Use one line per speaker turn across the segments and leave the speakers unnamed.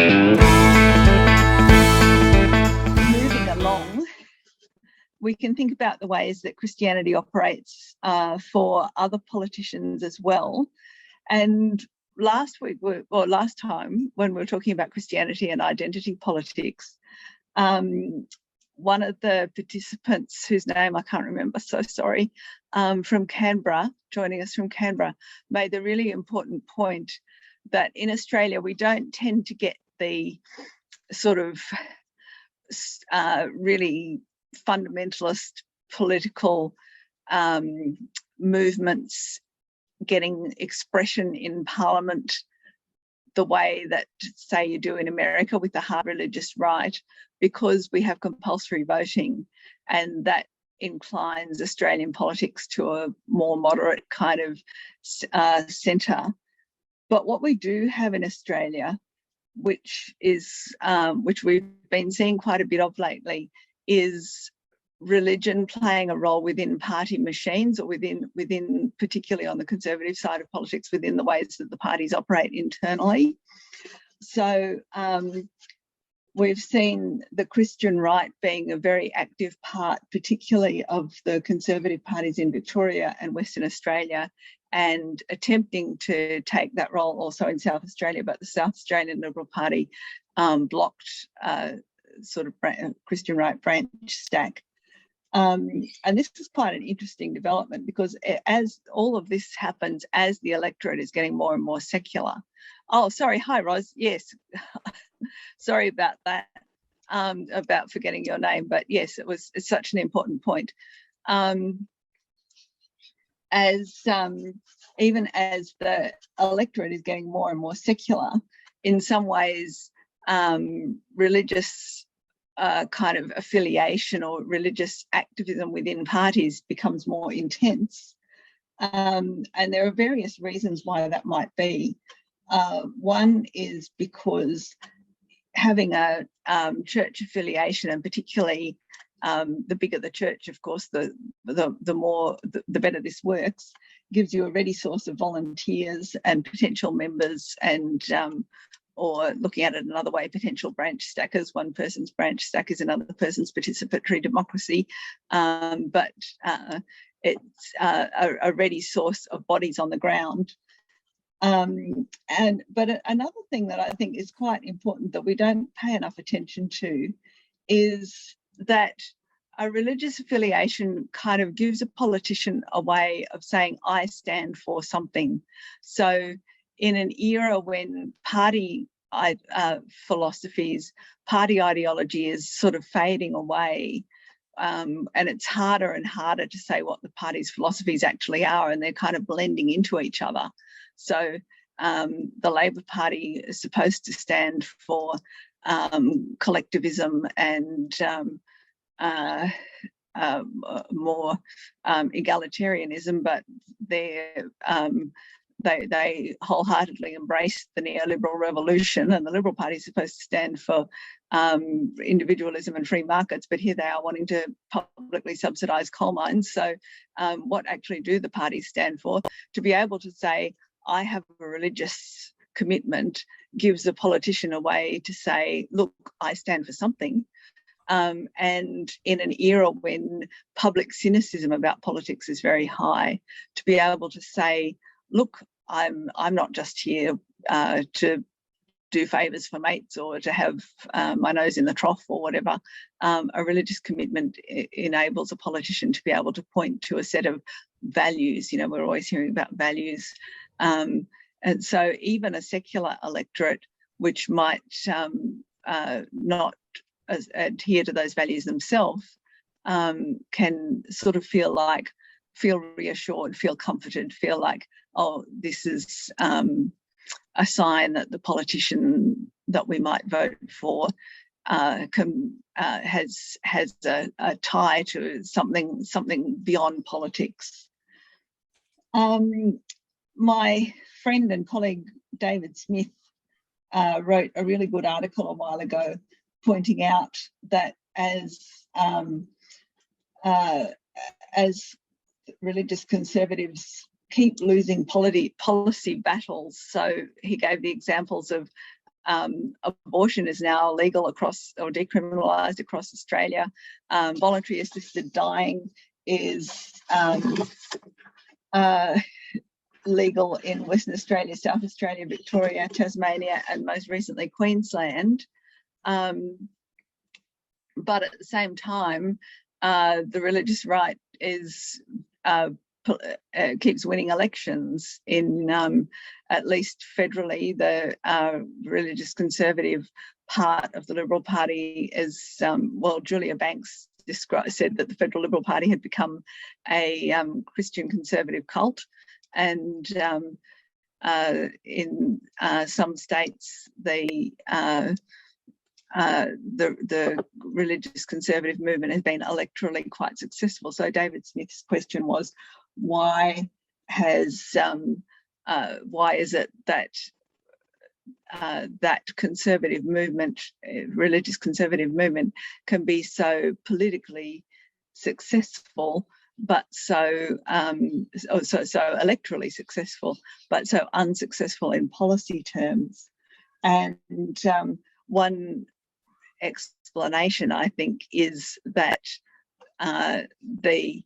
Moving along, we can think about the ways that Christianity operates for other politicians as well. And last time when we were talking about Christianity and identity politics, one of the participants, whose name I can't remember, so sorry, from Canberra, joining us from Canberra, made the really important point that in Australia we don't tend to get the sort of really fundamentalist political movements getting expression in Parliament the way that, say, you do in America with the hard religious right, because we have compulsory voting, and that inclines Australian politics to a more moderate kind of centre. But what we do have in Australia, which we've been seeing quite a bit of lately, is religion playing a role within party machines, or within particularly on the conservative side of politics, within the ways that the parties operate internally. So we've seen the Christian right being a very active part, particularly of the conservative parties in Victoria and Western Australia, and attempting to take that role also in South Australia. But the South Australian Liberal Party blocked sort of Christian right branch stack. And this is quite an interesting development, because as all of this happens, as the electorate is getting more and more secular. Oh, sorry. Hi, Ros. Yes. Sorry about that, about forgetting your name. But yes, it's such an important point. Even as the electorate is getting more and more secular, in some ways, religious kind of affiliation or religious activism within parties becomes more intense. And there are various reasons why that might be. One is because having a church affiliation, and particularly the bigger the church, of course, the better this works, gives you a ready source of volunteers and potential members, and or looking at it another way, potential branch stackers. One person's branch stack is another person's participatory democracy, but it's a ready source of bodies on the ground. But another thing that I think is quite important that we don't pay enough attention to is that a religious affiliation kind of gives a politician a way of saying, I stand for something. So in an era when party philosophies, party ideology is sort of fading away, and it's harder and harder to say what the party's philosophies actually are, and they're kind of blending into each other. So the Labor Party is supposed to stand for collectivism and more egalitarianism, but they wholeheartedly embrace the neoliberal revolution, and the Liberal Party is supposed to stand for individualism and free markets, but here they are wanting to publicly subsidise coal mines. So what actually do the parties stand for? To be able to say, I have a religious commitment, gives a politician a way to say, look, I stand for something. And in an era when public cynicism about politics is very high, to be able to say, look, I'm not just here to do favours for mates or to have my nose in the trough or whatever. A religious commitment enables a politician to be able to point to a set of values. You know, we're always hearing about values. And so even a secular electorate, which might not adhere to those values themselves, can sort of feel reassured, feel comforted, feel like, oh, this is a sign that the politician that we might vote for has a tie to something beyond politics. My friend and colleague David Smith wrote a really good article a while ago pointing out that as religious conservatives keep losing policy battles, so he gave the examples of abortion is now legal across, or decriminalised across Australia. Voluntary assisted dying is legal in Western Australia, South Australia, Victoria, Tasmania, and most recently Queensland. But at the same time, the religious right is keeps winning elections in, at least federally. The religious conservative part of the Liberal Party is, well, Julia Banks said that the Federal Liberal Party had become a Christian conservative cult, and in some states the religious conservative movement has been electorally quite successful. So David Smith's question was, why is it that that conservative movement, religious conservative movement, can be so politically successful, but so electorally successful, but so unsuccessful in policy terms? And one explanation, I think, is that the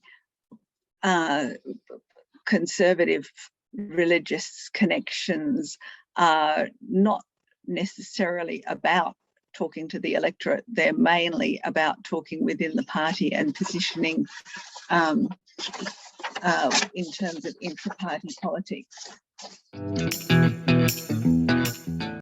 conservative religious connections are not necessarily about talking to the electorate. They're mainly about talking within the party and positioning in terms of intra-party politics.